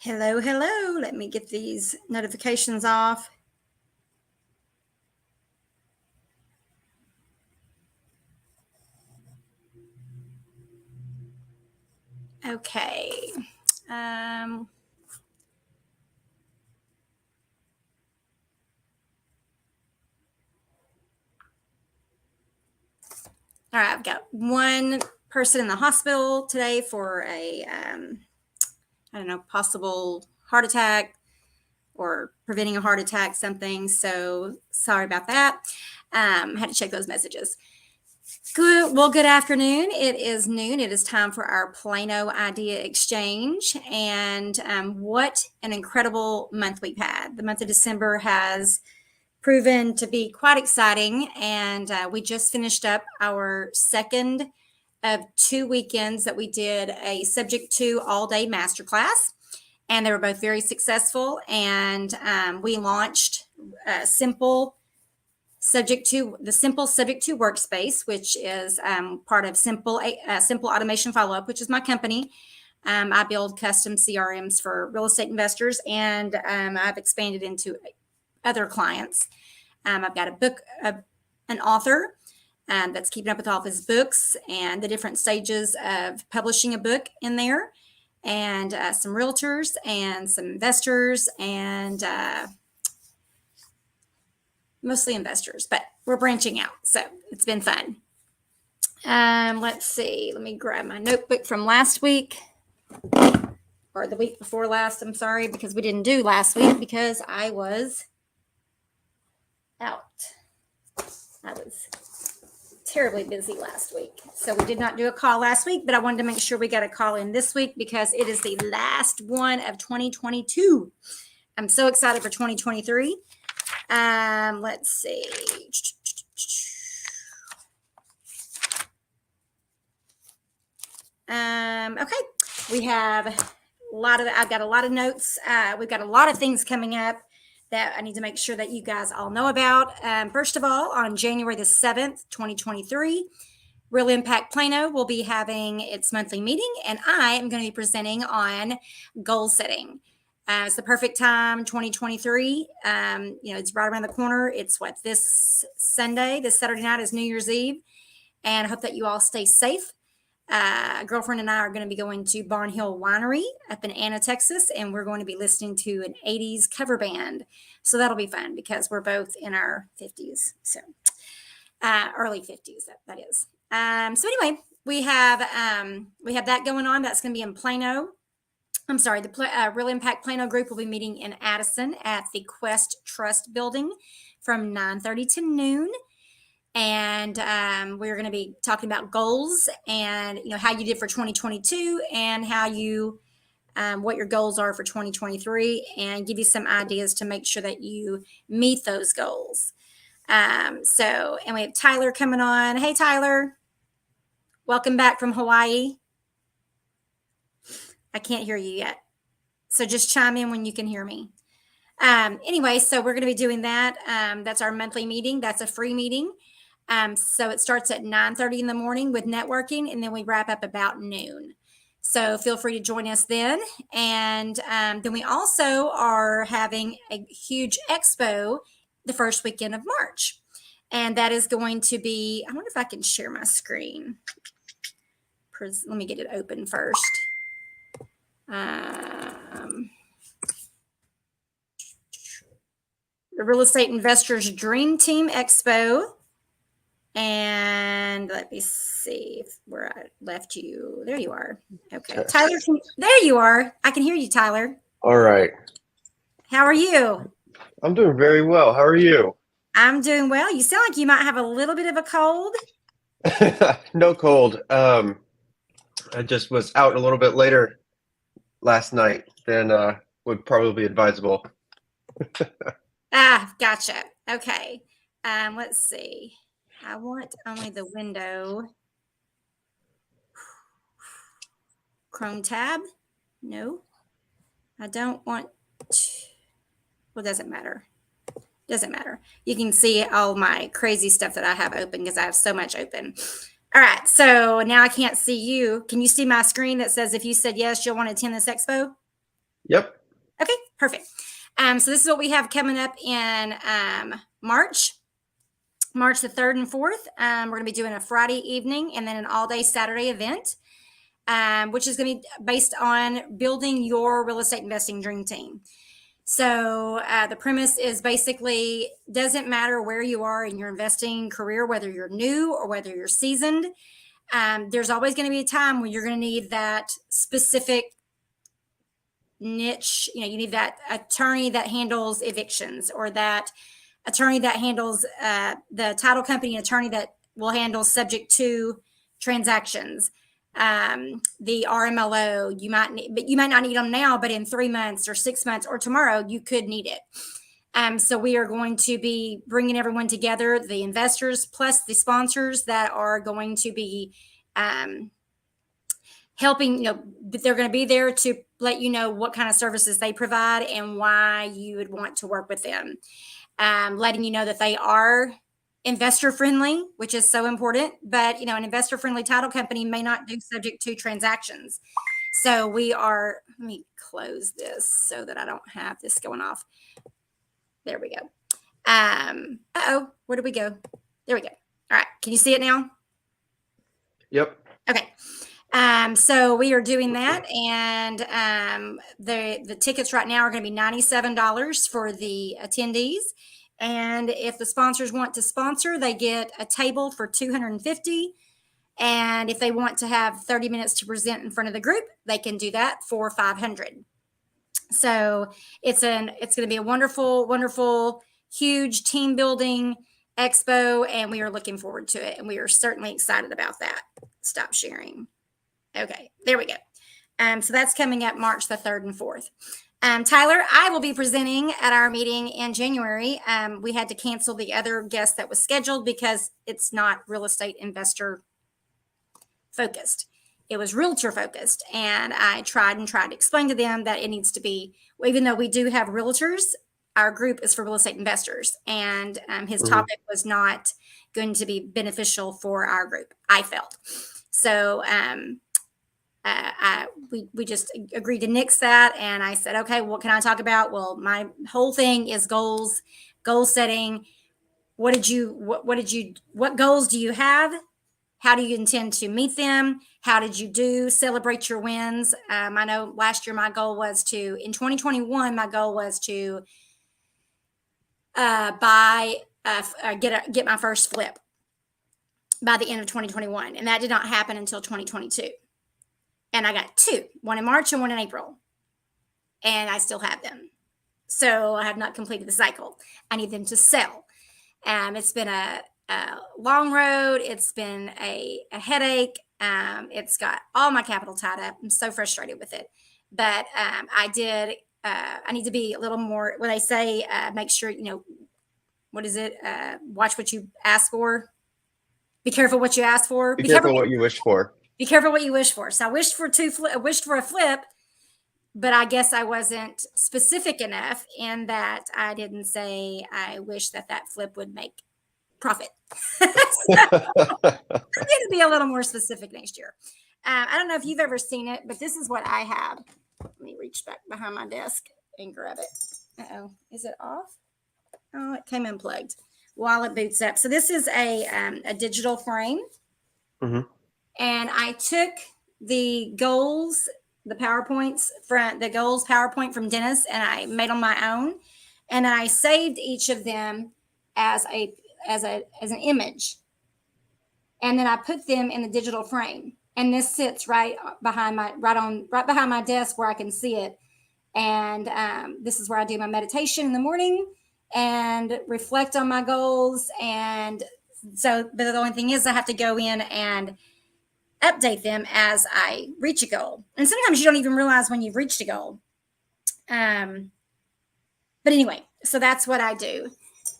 Hello, hello. Let me get these notifications off. Okay. All right, I've got one person in the hospital today for a, possible heart attack or preventing a heart attack, something. So sorry about that. Had to check those messages. Good afternoon. It is noon. It is time for our Plano Idea Exchange. And what an incredible month we've had. The month of December has proven to be quite exciting. And we just finished up our second of 2 weekends that we did a subject to all-day masterclass. And they were both very successful. And we launched Simple Subject to Workspace, which is part of Simple Automation Follow-Up, which is my company. I build custom CRMs for real estate investors, and I've expanded into other clients. I've got an author that's keeping up with all of his books and the different stages of publishing a book in there, and some realtors and some investors, and mostly investors, but we're branching out. So it's been fun. Let's see. Let me grab my notebook from last week or the week before last. I'm sorry, because we didn't do last week because I was out. I was terribly busy last week. So we did not do a call last week, but I wanted to make sure we got a call in this week because it is the last one of 2022. I'm so excited for 2023. Let's see. Okay, I've got a lot of notes. We've got a lot of things coming up that I need to make sure that you guys all know about. First of all, on January the 7th, 2023, Real Impact Plano will be having its monthly meeting, and I am going to be presenting on goal setting. It's the perfect time, 2023. It's right around the corner. It's this Saturday night is New Year's Eve. And I hope that you all stay safe. A girlfriend and I are going to be going to Barn Hill Winery up in Anna, Texas. And we're going to be listening to an 80s cover band. So that'll be fun because we're both in our 50s. So early 50s, that is. So anyway, we have that going on. That's going to be in Plano. I'm sorry, the Real Impact Plano group will be meeting in Addison at the Quest Trust building from 9:30 to noon. And we're going to be talking about goals and, how you did for 2022 and how what your goals are for 2023 and give you some ideas to make sure that you meet those goals. And we have Tyler coming on. Hey, Tyler. Welcome back from Hawaii. I can't hear you yet. So just chime in when you can hear me. Anyway, so we're going to be doing that. That's our monthly meeting. That's a free meeting. So it starts at 9:30 in the morning with networking, and then we wrap up about noon. So feel free to join us then. And then we also are having a huge expo the first weekend of March. And that is going to be, I wonder if I can share my screen. Let me get it open first. The Real Estate Investors Dream Team Expo. And let me see where I left you. There you are. Okay. Tyler, there you are. I can hear you, Tyler. All right. How are you? I'm doing very well. How are you? I'm doing well. You sound like you might have a little bit of a cold. No cold. I just was out a little bit later last night than would probably be advisable. Gotcha. Okay. Let's see. I want only the window. Chrome tab. No, I don't want to. Well, doesn't matter. Doesn't matter. You can see all my crazy stuff that I have open because I have so much open. All right. So now I can't see you. Can you see my screen that says if you said yes, you'll want to attend this expo? Yep. Okay, perfect. So this is what we have coming up in March the 3rd and 4th. We're going to be doing a Friday evening and then an all-day Saturday event, which is going to be based on building your real estate investing dream team. So the premise is basically doesn't matter where you are in your investing career, whether you're new or whether you're seasoned. There's always going to be a time when you're going to need that specific niche. You need that attorney that handles evictions, or that attorney that handles the title company attorney that will handle subject to transactions. The RMLO you might need, but you might not need them now, but in 3 months or 6 months or tomorrow you could need it. So we are going to be bringing everyone together, the investors plus the sponsors that are going to be helping. They're going to be there to let you know what kind of services they provide and why you would want to work with them. Letting you know that they are investor friendly, which is so important. But an investor friendly title company may not do subject to transactions. So let me close this so that I don't have this going off. There we go. Where did we go? There we go. All right. Can you see it now? Yep. Okay. So we are doing that, and the tickets right now are going to be $97 for the attendees. And if the sponsors want to sponsor, they get a table for $250. And if they want to have 30 minutes to present in front of the group, they can do that for $500. So it's going to be a wonderful, wonderful, huge team building expo, and we are looking forward to it. And we are certainly excited about that. Stop sharing. Okay, there we go. So that's coming up March the 3rd and 4th. Tyler, I will be presenting at our meeting in January. We had to cancel the other guest that was scheduled because it's not real estate investor focused. It was realtor focused. And I tried to explain to them that it needs to be, even though we do have realtors, our group is for real estate investors. And his topic was not going to be beneficial for our group, I felt. So we just agreed to nix that. And I said, okay, what can I talk about? Well, my whole thing is goal setting. What goals do you have? How do you intend to meet them? How did you do? Celebrate your wins. I know last year in 2021, my goal was to get my first flip by the end of 2021. And that did not happen until 2022. And I got 2, one in March and one in April. And I still have them. So I have not completed the cycle. I need them to sell. It's been a long road. It's been a headache. It's got all my capital tied up. I'm so frustrated with it. But I need to be a little more, when they say, make sure, what is it? Watch what you ask for. Be careful what you ask for. Be careful what you wish for. Be careful what you wish for. So I wished for a flip, but I guess I wasn't specific enough in that I didn't say I wish that flip would make profit. So I'm going to be a little more specific next year. I don't know if you've ever seen it, but this is what I have. Let me reach back behind my desk and grab it. Uh-oh. Is it off? Oh, it came unplugged while it boots up. So this is a digital frame. Mm-hmm. And I took the goals, the PowerPoints from the goals PowerPoint from Dennis, and I made them my own. And I saved each of them as an image. And then I put them in the digital frame. And this sits right behind my desk where I can see it. And this is where I do my meditation in the morning and reflect on my goals. And so, but the only thing is I have to go in and update them as I reach a goal. And sometimes you don't even realize when you've reached a goal. But anyway, so that's what I do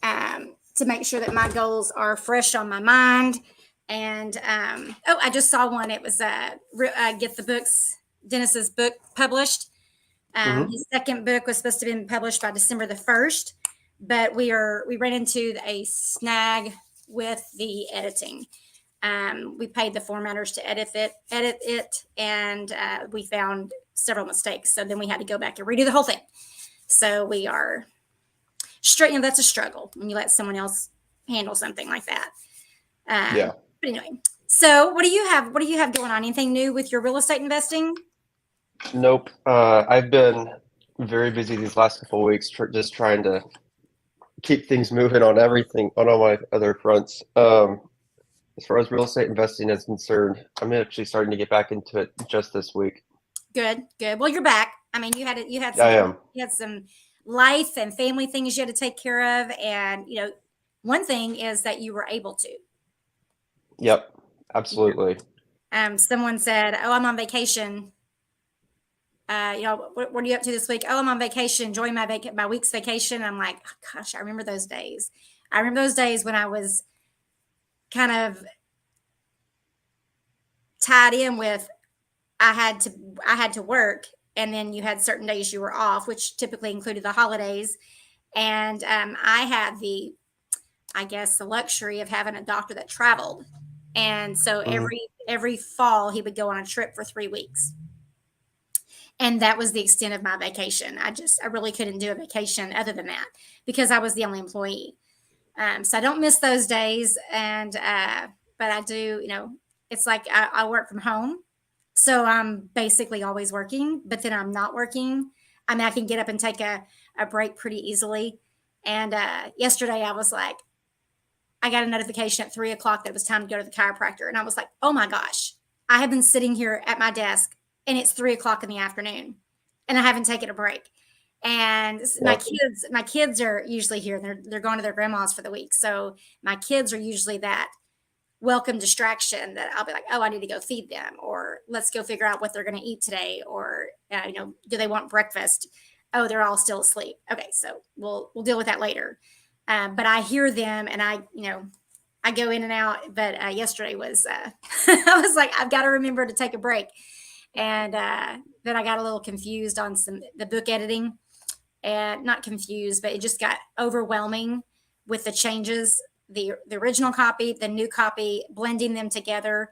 to make sure that my goals are fresh on my mind. And I just saw one. It was Get the Books, Dennis's book published. His second book was supposed to be published by December the 1st, but we ran into a snag with the editing. We paid the formatters to edit it, and we found several mistakes. So then we had to go back and redo the whole thing. So we are straight. That's a struggle when you let someone else handle something like that. Yeah. But anyway, so what do you have? What do you have going on? Anything new with your real estate investing? Nope. I've been very busy these last couple of weeks, just trying to keep things moving on everything on all my other fronts. As far as real estate investing is concerned, I'm actually starting to get back into it just this week. Good, good. Well, you're back. I mean, you had I am. some life and family things you had to take care of, and one thing is that you were able to. Yep, absolutely. Someone said, "Oh, I'm on vacation. What are you up to this week? Oh, I'm on vacation, enjoying my week's vacation." I'm like, oh, gosh, I remember those days. I remember those days when I was kind of tied in with I had to work, and then you had certain days you were off, which typically included the holidays. And I had I guess, the luxury of having a doctor that traveled, and so every fall he would go on a trip for 3 weeks. And that was the extent of my vacation. I really couldn't do a vacation other than that because I was the only employee. So I don't miss those days. And, but I do, it's like I work from home. So I'm basically always working, but then I'm not working. I mean, I can get up and take a break pretty easily. And yesterday I was like, I got a notification at 3 o'clock that it was time to go to the chiropractor. And I was like, oh my gosh, I have been sitting here at my desk and it's 3 o'clock in the afternoon and I haven't taken a break. And my kids are usually here and they're going to their grandma's for the week. So my kids are usually that welcome distraction that I'll be like, oh, I need to go feed them, or let's go figure out what they're going to eat today. Or, do they want breakfast? Oh, they're all still asleep. Okay. So we'll deal with that later. But I hear them and I go in and out. But yesterday was, I was like, I've got to remember to take a break. And then I got a little confused on the book editing, and not confused, but it just got overwhelming with the changes, the original copy, the new copy, blending them together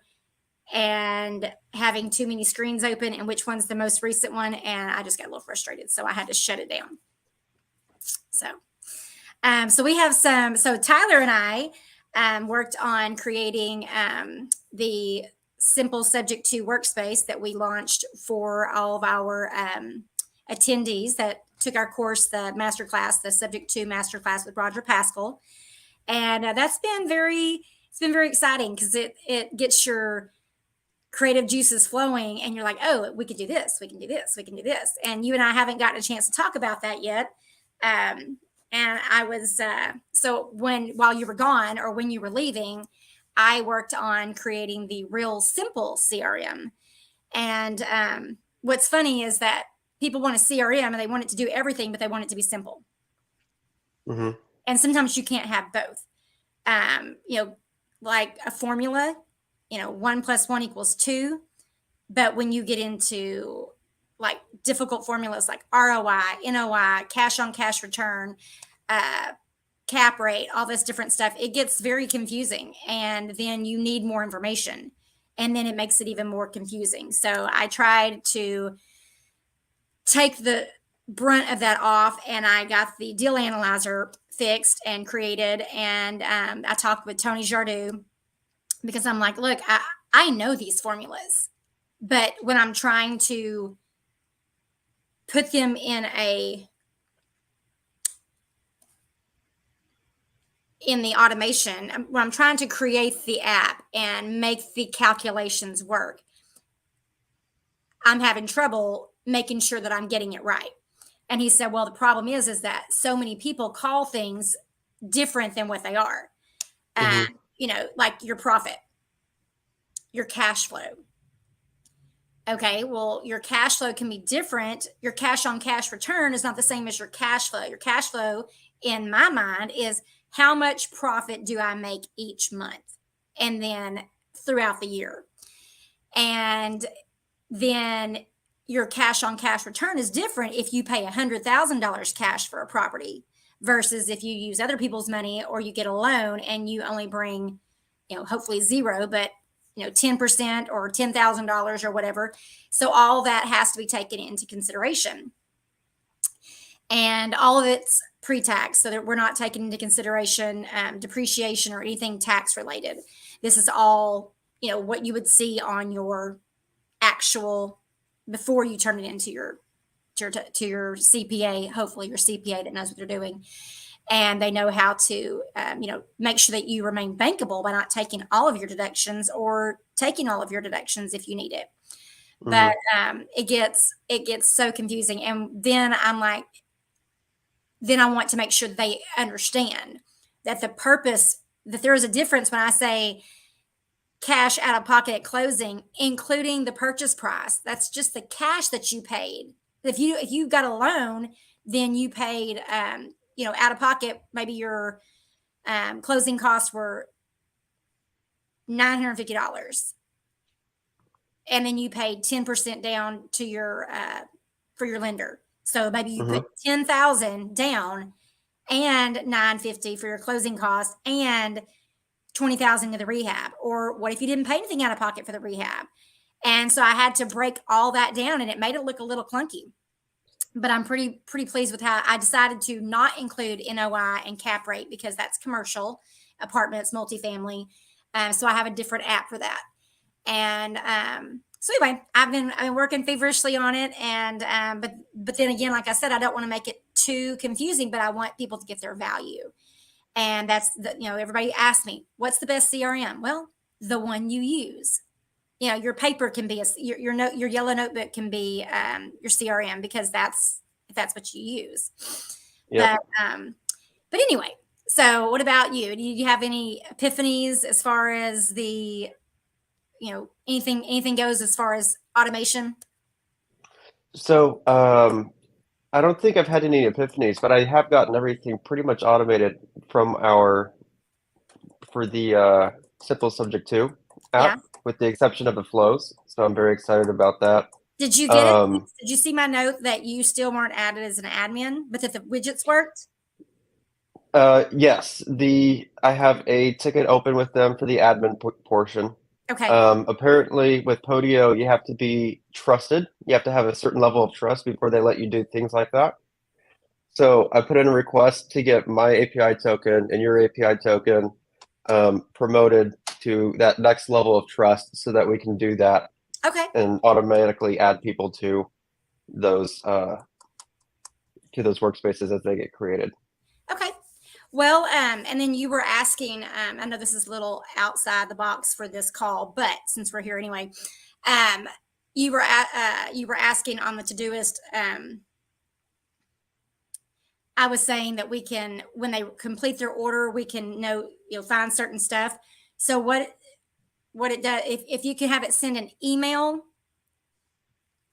and having too many screens open and which one's the most recent one. And I just got a little frustrated. So I had to shut it down. So we have so Tyler and I worked on creating the simple subject to workspace that we launched for all of our attendees that took our course, the masterclass, the subject to masterclass with Roger Pascal. And it's been very exciting because it gets your creative juices flowing and you're like, oh, we could do this, we can do this, we can do this. And you and I haven't gotten a chance to talk about that yet. And I was, while you were gone or when you were leaving, I worked on creating the Real Simple CRM. And what's funny is that people want a CRM and they want it to do everything, but they want it to be simple. Mm-hmm. And sometimes you can't have both. Like a formula, 1 + 1 = 2. But when you get into like difficult formulas like ROI, NOI, cash on cash return, cap rate, all this different stuff, it gets very confusing. And then you need more information. And then it makes it even more confusing. So I tried to take the brunt of that off, and I got the deal analyzer fixed and created. And I talked with Tony Jardou because I'm like, look, I know these formulas, but when I'm trying to put them in the automation, when I'm trying to create the app and make the calculations work, I'm having trouble making sure that I'm getting it right. And he said, well, the problem is that so many people call things different than what they are. Like your profit, your cash flow. Okay, well, your cash flow can be different. Your cash on cash return is not the same as your cash flow. Your cash flow, in my mind, is how much profit do I make each month and then throughout the year. And then your cash on cash return is different if you pay $100,000 cash for a property versus if you use other people's money or you get a loan and you only bring, hopefully zero, but 10% or $10,000 or whatever. So all that has to be taken into consideration. And all of it's pre-tax, so that we're not taking into consideration depreciation or anything tax related. This is all, what you would see on your actual before you turn it into your to your CPA, hopefully your CPA that knows what they're doing. And they know how to, make sure that you remain bankable by not taking all of your deductions or taking all of your deductions if you need it. But it gets so confusing. And then I'm like, then I want to make sure that they understand that the purpose, that there is a difference when I say cash out of pocket at closing, including the purchase price. That's just the cash that you paid. If you got a loan, then you paid, out of pocket. Maybe your closing costs were $950, and then you paid 10% down to your for your lender. So maybe you put 10,000 down and 950 for your closing costs and 20,000 to the rehab. Or what if you didn't pay anything out of pocket for the rehab? And so I had to break all that down, and it made it look a little clunky. But I'm pretty pleased with how I decided to not include NOI and cap rate, because that's commercial, apartments, multifamily. So I have a different app for that. And so anyway, I've been working feverishly on it, and but then again, like I said, I don't want to make it too confusing, but I want people to get their value. And that's everybody asks me, what's the best CRM? Well, the one you use. Your paper can be your yellow notebook can be your CRM, because that's what you use. Yep. But anyway, so what about you? Do you have any epiphanies as far as the anything goes as far as automation? So I don't think I've had any epiphanies, but I have gotten everything pretty much automated from for the Simple Subject 2 app, with the exception of the flows. So I'm very excited about that. Did you get it? Did you see my note that you still weren't added as an admin, but that the widgets worked? Yes. I have a ticket open with them for the admin portion. Okay. Apparently with Podio, you have to be trusted. You have to have a certain level of trust before they let you do things like that. So I put in a request to get my API token and your API token promoted to that next level of trust, so that we can do that. Okay. And automatically add people to those workspaces as they get created. Okay. Well, and then you were asking, I know this is a little outside the box for this call, but since we're here anyway, you were asking on the Todoist. I was saying that we can, when they complete their order, we can find certain stuff. So what it does, if you can have it send an email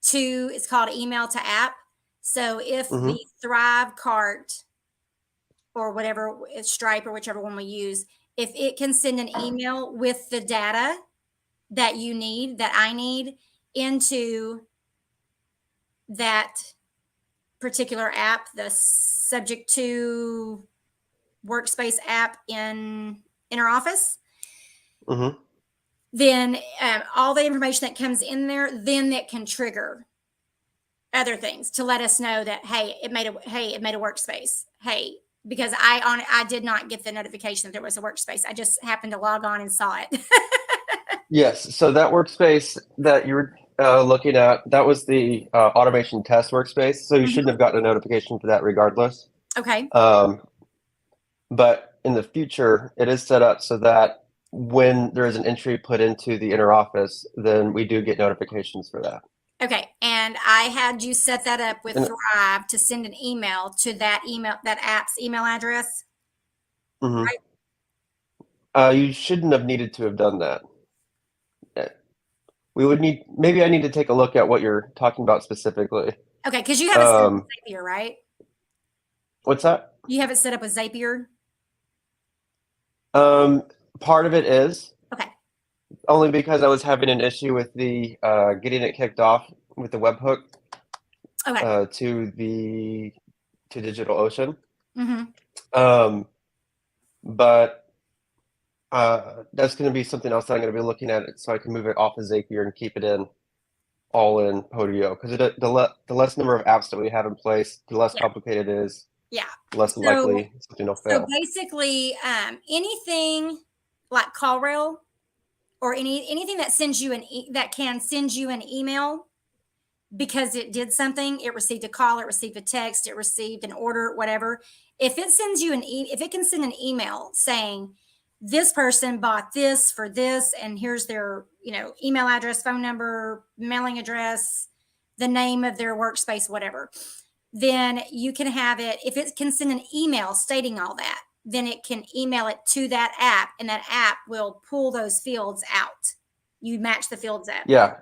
to, it's called email to app. So if the Thrive cart or whatever, Stripe or whichever one we use, if it can send an email with the data that you need, that I need, into that particular app, the Subject to Workspace app in our office, then all the information that comes in there, then that can trigger other things to let us know that, hey, it made a workspace. Hey, because I did not get the notification that there was a workspace. I just happened to log on and saw it. Yes. So that workspace that you were looking at, that was the automation test workspace. So you shouldn't have gotten a notification for that regardless. Okay. But in the future, it is set up so that when there is an entry put into the inner office, then we do get notifications for that. Okay. And I had you set that up with Thrive to send an email to that app's email address. Right? You shouldn't have needed to have done that. Maybe I need to take a look at what you're talking about specifically. Okay. Because you have it set up with Zapier, right? What's that? You have it set up with Zapier? Part of it is. Okay. Only because I was having an issue with the getting it kicked off with the webhook to DigitalOcean. But That's going to be something else that I'm going to be looking at so I can move it off of Zapier and keep it in all in Podio because the less number of apps that we have in place, the less Yeah. complicated it is, Yeah. the less So likely something will so fail. basically, anything like CallRail or anything that sends you that can send you an email because it did something, it received a call, it received a text, it received an order, whatever. If it sends you if it can send an email saying this person bought this for this, and here's their, email address, phone number, mailing address, the name of their workspace, whatever, then you can have it. If it can send an email stating all that, then it can email it to that app, and that app will pull those fields out. You match the fields up. Yeah,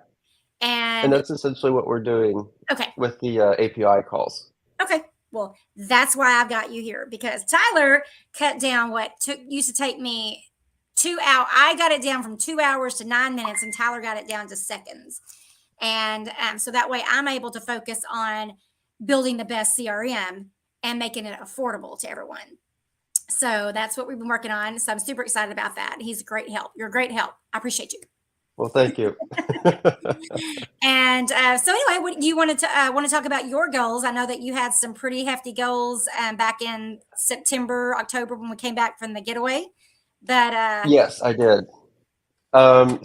and And that's essentially what we're doing okay, with the API calls. okay. Well, that's why I've got you here, because Tyler cut down what used to take me 2 hours. I got it down from 2 hours to 9 minutes, and Tyler got it down to seconds. And so that way I'm able to focus on building the best CRM and making it affordable to everyone. So that's what we've been working on. So I'm super excited about that. He's a great help. You're a great help. I appreciate you. Well, thank you. And so anyway, what you wanted to want to talk about your goals? I know that you had some pretty hefty goals back in September, October when we came back from the getaway. But Yes, I did.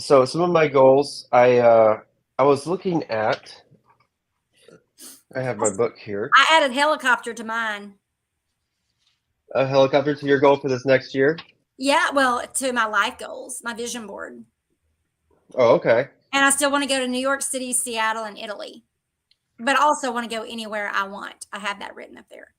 So some of my goals, I was looking at. I have my book here. I added helicopter to mine. A helicopter to your goal for this next year? Yeah, well, to my life goals, my vision board. Oh, okay. And I still want to go to New York City, Seattle, and Italy, but also want to go anywhere I want. I have that written up there.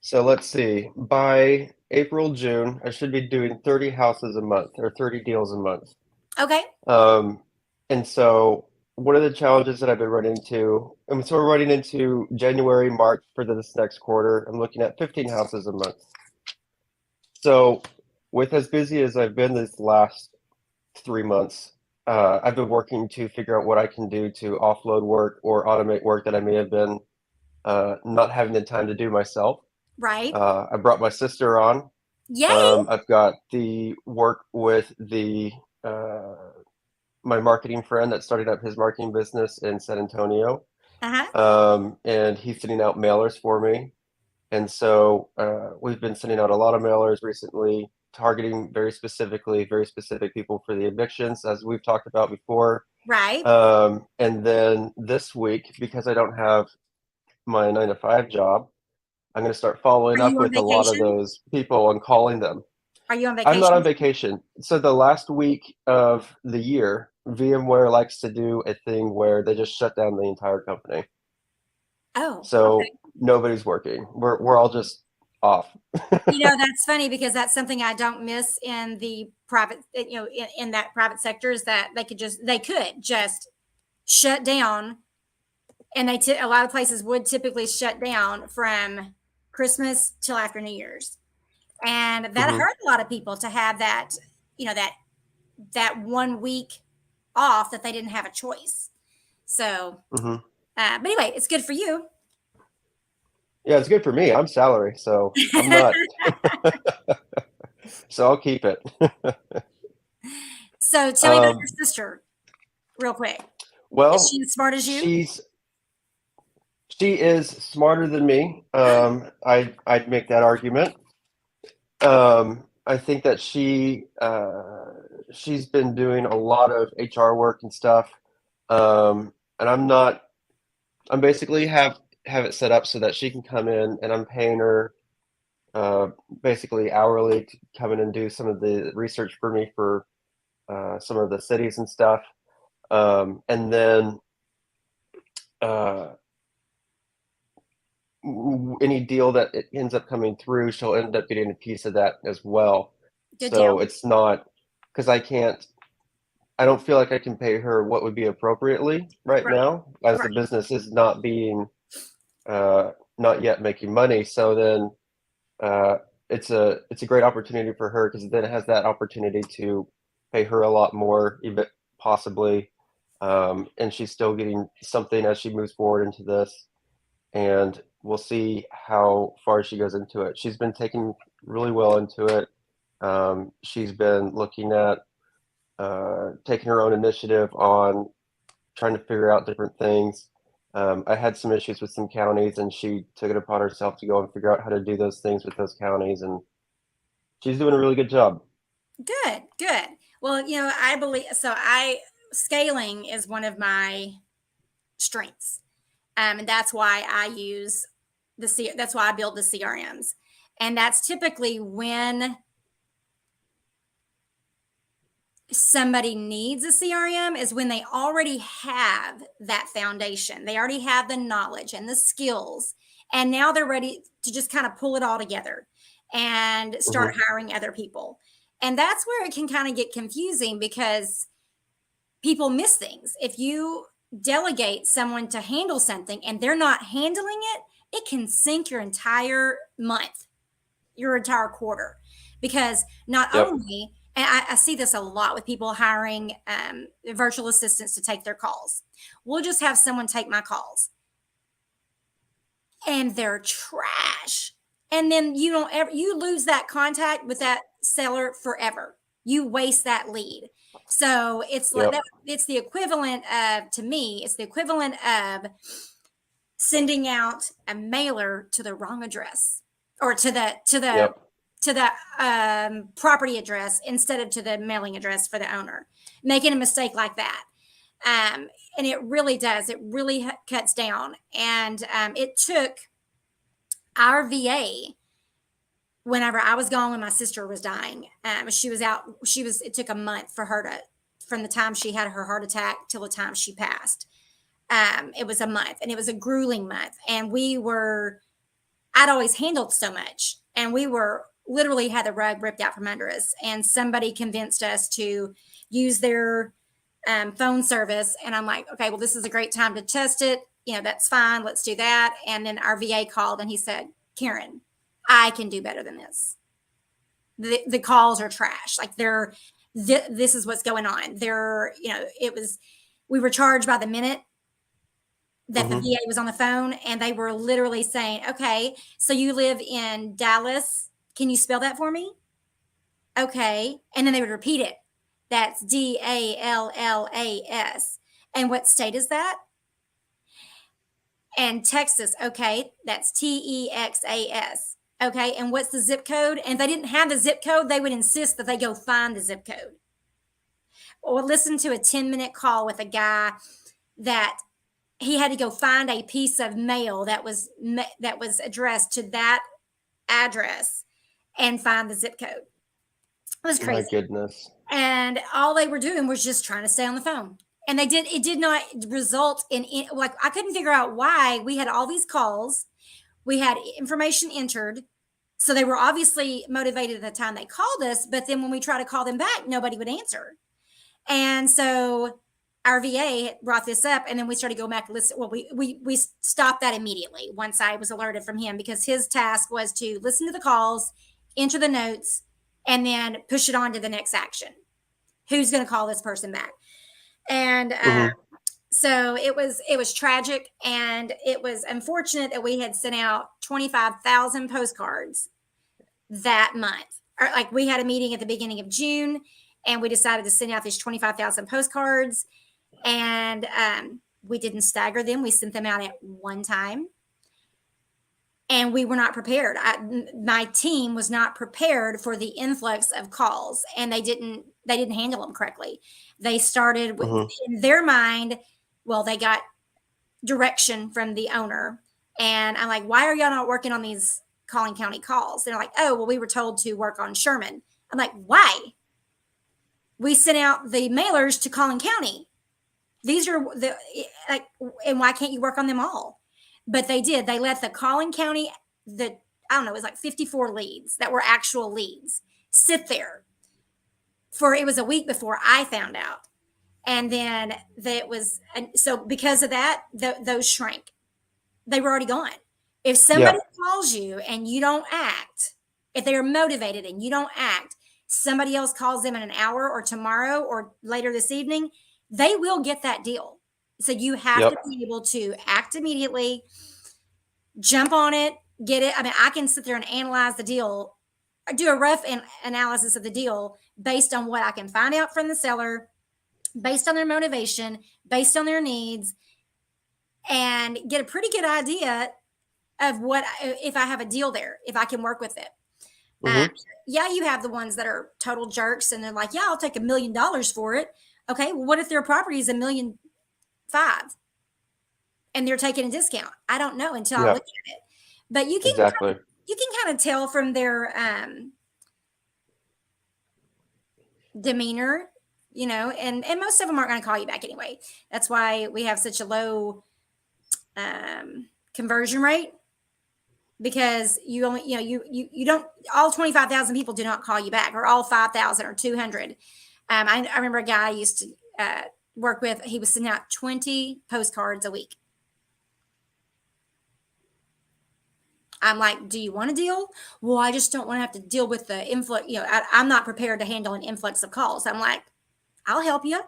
So let's see. By April, June, I should be doing 30 houses a month or 30 deals a month. Okay. And so one of the challenges that I've been running into, and so we're running into January, March for this next quarter. I'm looking at 15 houses a month. So with as busy as I've been this last 3 months, I've been working to figure out what I can do to offload work or automate work that I may have been not having the time to do myself. Right. I brought my sister on. Yay. I've got the work with the my marketing friend that started up his marketing business in San Antonio, Uh-huh. and he's sending out mailers for me. And so we've been sending out a lot of mailers recently, targeting very specifically very specific people for the evictions, as we've talked about before. Right. And then this week, because I don't have my 9 to 5 job, I'm going to start following Are you up on with a lot of vacation? those people and calling them. Are you on I'm not on vacation? vacation. So the last week of the year, VMware likes to do a thing where they just shut down the entire company. Oh, okay. So nobody's working. We're all just off. That's funny because that's something I don't miss in the private, in that private sector, is that they could just shut down, and a lot of places would typically shut down from Christmas till after New Year's, and that Hmm. hurt a lot of people to have that, that 1 week off that they didn't have a choice. So, Hmm. but anyway, it's good for you. Yeah, it's good for me. I'm salary, so I'm not. So I'll keep it. So tell me about Um, your sister real quick. Is well, she as smart as you? she's she is smarter than me. I'd make that argument. I think that she's been doing a lot of HR work and stuff. And I'm not. I'm basically have it set up so that she can come in, and I'm paying her uh, basically hourly to come in and do some of the research for me for some of the cities and stuff. And then uh, any deal that it ends up coming through, she'll end up getting a piece of that as well. Good So deal. it's not because I don't feel like I can pay her what would be appropriately right Right. now, as the Right. business is not being not yet making money. So then it's a great opportunity for her because then it has that opportunity to pay her a lot more, even possibly, and she's still getting something as she moves forward into this. And we'll see how far she goes into it. She's been taking really well into it. She's been looking at taking her own initiative on trying to figure out different things. I had some issues with some counties, and she took it upon herself to go and figure out how to do those things with those counties, and she's doing a really good job. Good, good. Well, I believe so. Scaling is one of my strengths, and that's why I use that's why I build the CRMs, and that's typically when somebody needs a CRM is when they already have that foundation. They already have the knowledge and the skills. And now they're ready to just kind of pull it all together and start Hmm. hiring other people. And that's where it can kind of get confusing because people miss things. If you delegate someone to handle something and they're not handling it, it can sink your entire month, your entire quarter, because not Yep. only, and I see this a lot with people hiring virtual assistants to take their calls. We'll just have someone take my calls and they're trash. And then you don't ever, you lose that contact with that seller forever. You waste that lead. So it's like Yep. that, it's the equivalent of, to me, it's the equivalent of sending out a mailer to the wrong address or Yep. to the property address instead of to the mailing address for the owner, making a mistake like that. And it really does. It really cuts down. And it took our VA whenever I was gone when my sister was dying. She was out. It took a month for her to, from the time she had her heart attack till the time she passed. It was a month, and it was a grueling month. And I'd always handled so much, and we were literally had the rug ripped out from under us. And somebody convinced us to use their phone service. And I'm like, okay, well, this is a great time to test it. That's fine. Let's do that. And then our VA called and he said, Karen, I can do better than this. The calls are trash. Like this is what's going on. We were charged by the minute that the Hmm. VA was on the phone, and they were literally saying, okay, so you live in Dallas. Can you spell that for me? Okay. And then they would repeat it. That's Dallas. And what state is that? And Texas. Okay. That's Texas. Okay. And what's the zip code? And if they didn't have the zip code, they would insist that they go find the zip code. Or listen to a 10-minute call with a guy that he had to go find a piece of mail that was addressed to that address and find the zip code. It was My crazy. goodness. And all they were doing was just trying to stay on the phone. And it did not result in, like, I couldn't figure out why we had all these calls. We had information entered. So they were obviously motivated at the time they called us. But then when we try to call them back, nobody would answer. And so our VA brought this up, and then we started going back and listen. Well, we stopped that immediately once I was alerted from him, because his task was to listen to the calls, enter the notes, and then push it on to the next action. Who's going to call this person back? And Hmm. so it was tragic, and it was unfortunate that we had sent out 25,000 postcards that month. Or, like, we had a meeting at the beginning of June, and we decided to send out these 25,000 postcards, and we didn't stagger them. We sent them out at one time, and we were not prepared. My team was not prepared for the influx of calls, and they didn't handle them correctly. They started with, Hmm. in their mind, well, they got direction from the owner, and I'm like, why are y'all not working on these Collin County calls? They're like, oh, well, we were told to work on Sherman. I'm like, why? We sent out the mailers to Collin County. These are the, like, and why can't you work on them all? But they did. They let the Collin County, I don't know, it was like 54 leads that were actual leads, sit there for, it was a week before I found out. And then so because of that, those shrank. They were already gone. If somebody Yeah. calls you and you don't act, if they are motivated and you don't act, somebody else calls them in an hour or tomorrow or later this evening, they will get that deal. So you have to Yep. be able to act immediately, jump on it, get it. I mean, I can sit there and analyze the deal do a rough analysis of the deal based on what I can find out from the seller, based on their motivation, based on their needs, and get a pretty good idea of what if I have a deal there, if I can work with it. Um, Mm-hmm. yeah, you have the ones that are total jerks and they're like, yeah, I'll take $1 million for it. Okay, well, what if their property is 1.5 million and they're taking a discount? I don't know until I Yeah, look at it. But exactly. you can kind of tell from their demeanor, and most of them aren't going to call you back anyway. That's why we have such a low conversion rate, because you only, you don't, all 25,000 people do not call you back, or all 5,000 or 200. I remember a guy I used to work with, he was sending out 20 postcards a week. I'm like, do you want a deal? Well, I just don't want to have to deal with the influx. I'm not prepared to handle an influx of calls. I'm like, I'll help you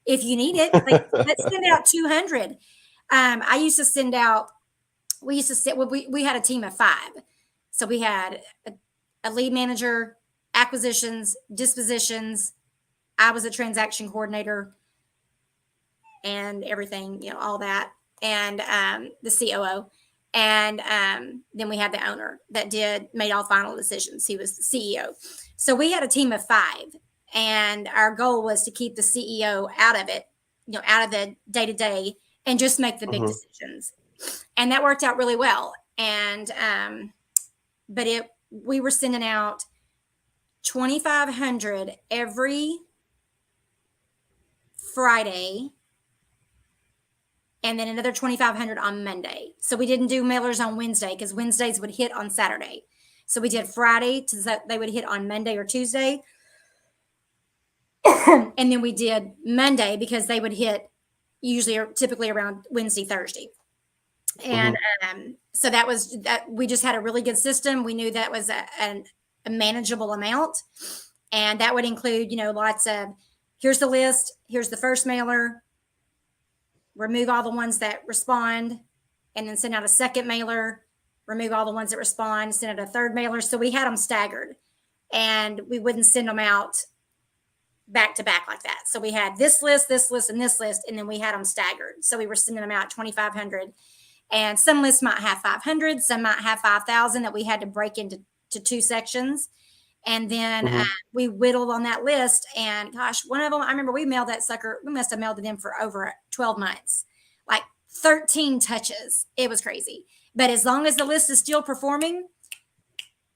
if you need it. Like, let's send out 200. I used to send out, we used to sit, we had a team of 5. So we had a lead manager, acquisitions, dispositions. I was a transaction coordinator and everything, all that. And the COO. And then we had the owner that made all final decisions. He was the CEO. So we had a team of 5. And our goal was to keep the CEO out of it, out of the day to day, and just make the big Mm-hmm. decisions. And that worked out really well. And but we were sending out 2,500 every Friday, and then another 2,500 on Monday. So we didn't do mailers on Wednesday because Wednesdays would hit on Saturday. So we did Friday so they would hit on Monday or Tuesday. And then we did Monday because they would hit usually or typically around Wednesday, Thursday. And so that was that. We just had a really good system. We knew that was a manageable amount. And that would include, lots of, here's the list, here's the first mailer, remove all the ones that respond, and then send out a second mailer, remove all the ones that respond, send out a third mailer. So we had them staggered, and we wouldn't send them out back to back like that. So we had this list, and this list, and then we had them staggered. So we were sending them out 2,500, and some lists might have 500, some might have 5,000 that we had to break into 2 sections. And then we whittled on that list. And gosh, one of them, I remember we mailed that sucker. We must have mailed to them for over 12 months, like 13 touches. It was crazy. But as long as the list is still performing,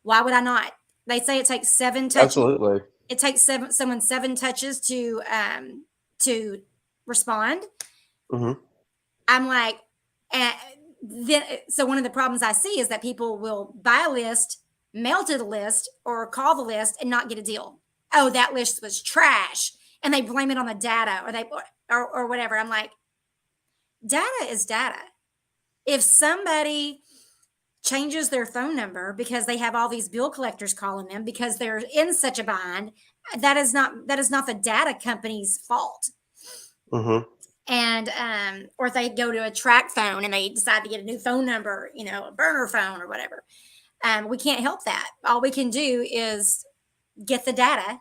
why would I not? They say it takes 7 touches. Absolutely. It takes someone 7 touches to respond. Mm-hmm. I'm like, so one of the problems I see is that people will buy a list, mail to the list, or call the list and not get a deal. Oh, that list was trash, and they blame it on the data, or whatever. I'm like, data is data. If somebody changes their phone number because they have all these bill collectors calling them because they're in such a bind, that is not the data company's fault. Mm-hmm. And or if they go to a track phone and they decide to get a new phone number, a burner phone or whatever. We can't help that. All we can do is get the data,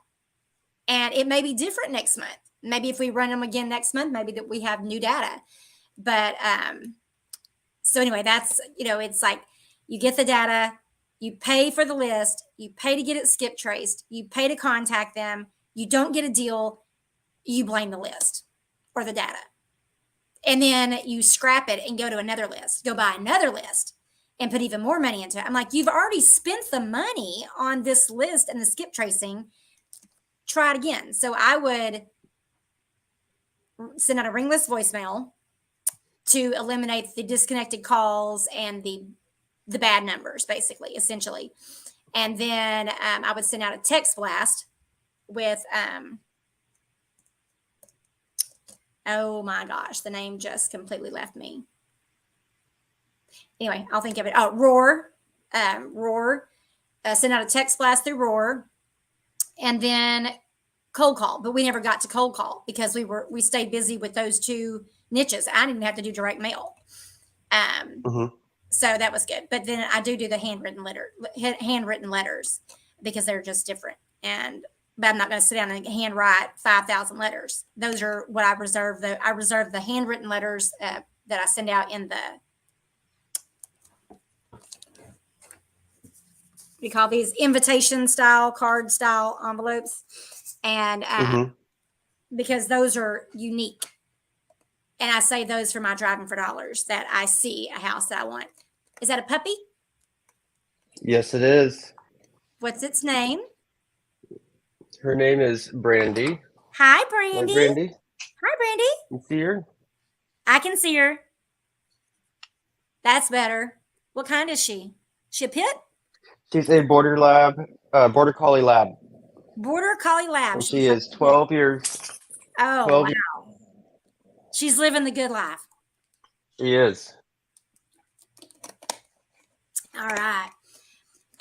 and it may be different next month. Maybe if we run them again next month, maybe that we have new data. But so anyway, that's, it's like you get the data, you pay for the list, you pay to get it skip traced, you pay to contact them, you don't get a deal, you blame the list or the data. And then you scrap it and go to another list, go buy another list, and put even more money into it. I'm like, you've already spent the money on this list and the skip tracing. Try it again. So I would send out a ringless voicemail to eliminate the disconnected calls and the bad numbers, basically, essentially. And then I would send out a text blast with, oh my gosh, the name just completely left me. Anyway, I'll think of it. Oh, Roar. Send out a text blast through Roar, and then cold call. But we never got to cold call because we stayed busy with those 2 niches. I didn't have to do direct mail. So that was good. But then I do the handwritten letters. because they're just different. But I'm not going to sit down and hand write 5,000 letters. Those are what I reserve. I reserve the handwritten letters that I send out in the, we call these invitation style, card style envelopes. And Mm-hmm. because those are unique. And I say those for my driving for dollars that I see a house that I want. Is that a puppy? Yes, it is. What's its name? Her name is Brandy. Hi, Hi, Brandy. Brandy. Hi, Brandy. You see her? I can see her. That's better. What kind is she? She a pit? She's a border collie lab, Border Collie Lab. and She's she not is a pit. 12 years. Oh, 12 wow. She's living the good life. She is. All right.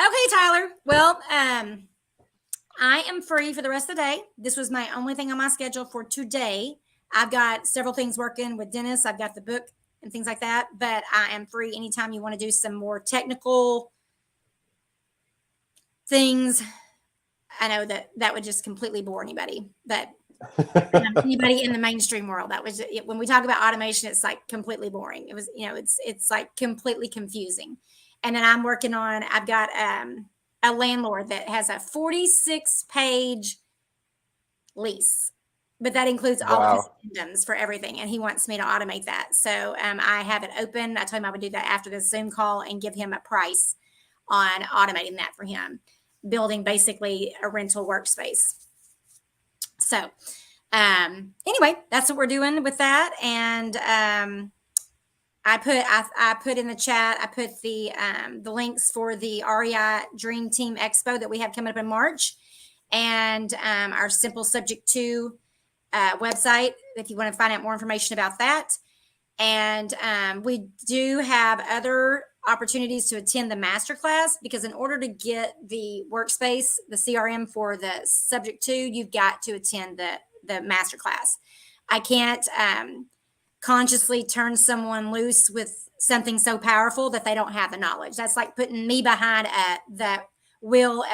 Okay, Tyler. Well, I am free for the rest of the day. This was my only thing on my schedule for today. I've got several things working with Dennis. I've got the book and things like that, but I am free anytime you want to do some more technical things. I know that would just completely bore anybody, but anybody in the mainstream world, that was it. When we talk about automation, it's like completely boring. It was, it's like completely confusing. And then I've got a landlord that has a 46-page lease, but that includes all of his Wow. addendums for everything. And he wants me to automate that. So I have it open. I told him I would do that after this Zoom call and give him a price on automating that for him, building basically a rental workspace. So anyway, that's what we're doing with that. And I put in the chat, I put the links for the REI Dream Team Expo that we have coming up in March, and our Simple Subject 2 website if you want to find out more information about that. And we do have other opportunities to attend the masterclass, because in order to get the workspace, the CRM for the Subject 2, you've got to attend the masterclass. I can't consciously turn someone loose with something so powerful that they don't have the knowledge. That's like putting me behind the wheel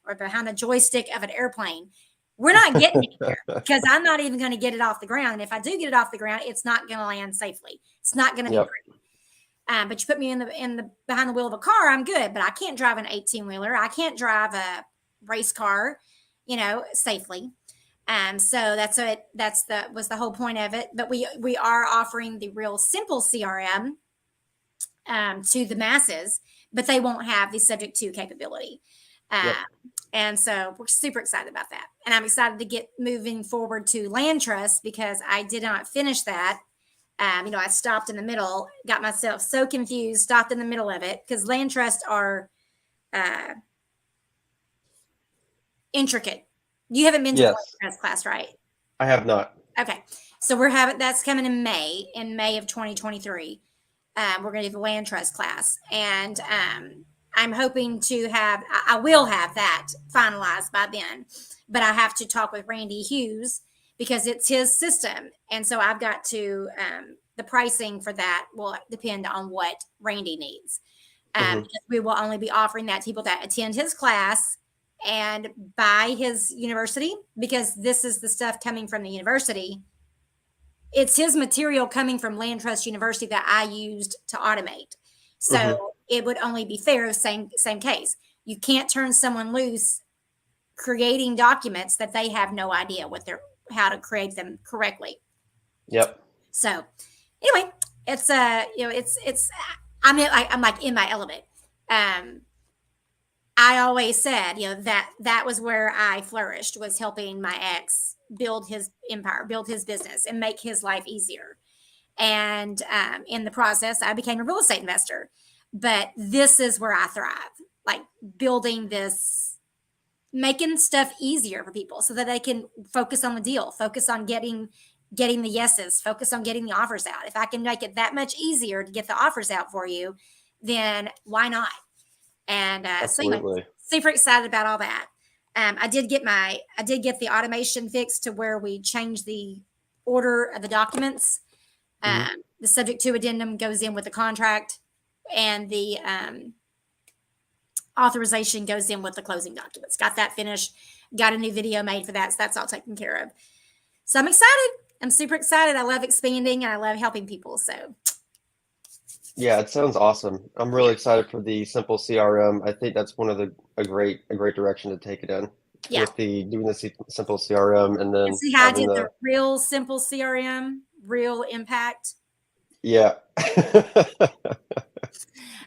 or behind the joystick of an airplane. We're not getting anywhere because I'm not even going to get it off the ground. And if I do get it off the ground, it's not going to land safely. It's not going to be great. But you put me in the behind the wheel of a car, I'm good. But I can't drive an 18-wheeler. I can't drive a race car, safely. So was the whole point of it. But we are offering the real simple CRM to the masses, but they won't have the subject to capability. And so we're super excited about that. And I'm excited to get moving forward to land trust, because I did not finish that. I stopped in the middle, got myself so confused, stopped in the middle of it, because land trusts are intricate. You haven't been to the land trust class, right? I have not. Okay. So that's coming in May of 2023. We're going to do the land trust class. And I'm hoping I will have that finalized by then, but I have to talk with Randy Hughes because it's his system. And so I've got to, the pricing for that will depend on what Randy needs. We will only be offering that to people that attend his class and by his university, because this is the stuff coming from the university. It's his material coming from Land Trust University that I used to automate. So it would only be fair, same case. You can't turn someone loose creating documents that they have no idea how to create them correctly. Yep. So anyway, it's I'm like in my element. I always said, that was where I flourished, was helping my ex build his empire, build his business, and make his life easier. And in the process, I became a real estate investor. But this is where I thrive, like building this, making stuff easier for people so that they can focus on the deal, focus on getting the yeses, focus on getting the offers out. If I can make it that much easier to get the offers out for you, then why not? And so anyway, super excited about all that. I did get the automation fixed to where we change the order of the documents. The subject to addendum goes in with the contract, and the authorization goes in with the closing documents. Got that finished. Got a new video made for that. So that's all taken care of. So I'm excited. I'm super excited. I love expanding and I love helping people. So Yeah, it sounds awesome. I'm really excited for the simple CRM. I think that's one of a great direction to take it in yeah. with the doing the simple CRM and And then see how I having did the the real simple CRM, real impact. yeah.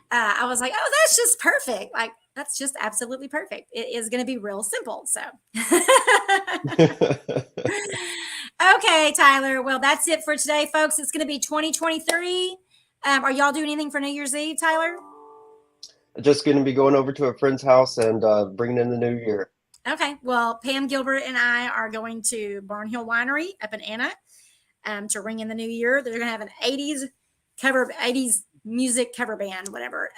I was like, oh, that's just perfect. Like, that's just absolutely perfect. It is going to be real simple. So, okay, Tyler. Well, that's it for today, folks. It's going to be 2023. Are y'all doing anything for New Year's Eve, Tyler? Just going to be going over to a friend's house and bringing in the new year. Okay. Well, Pam Gilbert and I are going to Barnhill Winery up in Anna to ring in the new year. They're going to have an 80s music cover band, whatever,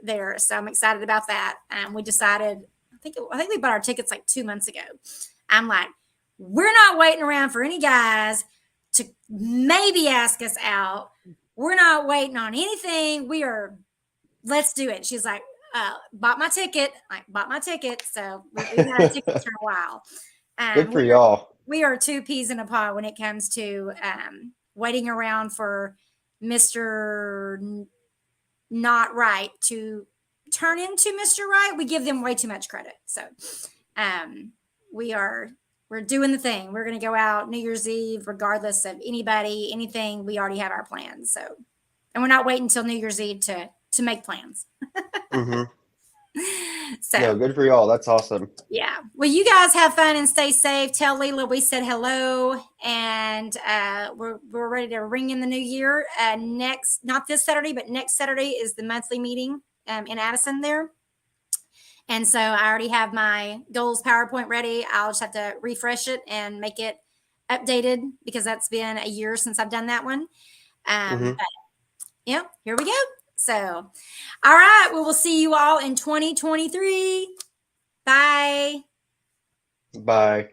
there. So I'm excited about that. We decided, I think we bought our tickets like 2 months ago. I'm like, we're not waiting around for any guys to maybe ask us out. We're not waiting on anything. Let's do it. She's like, bought my ticket. I bought my ticket. So we've had tickets for a while. Good for y'all. We are two peas in a pod when it comes to waiting around for Mr. Not Right to turn into Mr. Right. We give them way too much credit. So we're doing the thing. We're going to go out New Year's Eve, regardless of anybody, anything. We already have our plans. So, and we're not waiting until New Year's Eve to make plans. Mm-hmm. So no, good for y'all. That's awesome. Yeah. Well, you guys have fun and stay safe. Tell Leela we said hello, and we're ready to ring in the new year. Not this Saturday, but next Saturday is the monthly meeting in Addison there. And so I already have my goals PowerPoint ready. I'll just have to refresh it and make it updated because that's been a year since I've done that one. But yeah, here we go. So, all right. Well, we'll see you all in 2023. Bye. Bye.